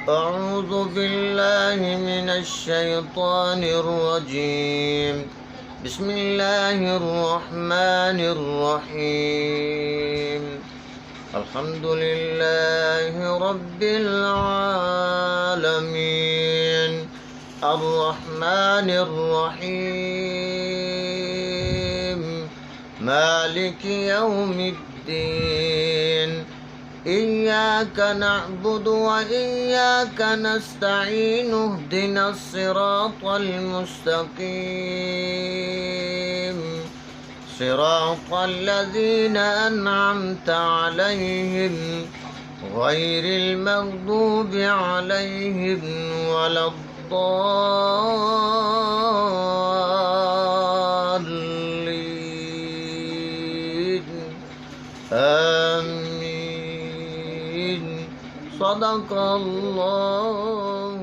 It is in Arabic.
أعوذ بالله من الشيطان الرجيم. بسم الله الرحمن الرحيم. الحمد لله رب العالمين، الرحمن الرحيم، مالك يوم الدين. إياك نعبد وإياك نستعين، اهدنا الصراط المستقيم، صراط الذين أنعمت عليهم غير المغضوب عليهم ولا الضالين. آمين. صدق الله.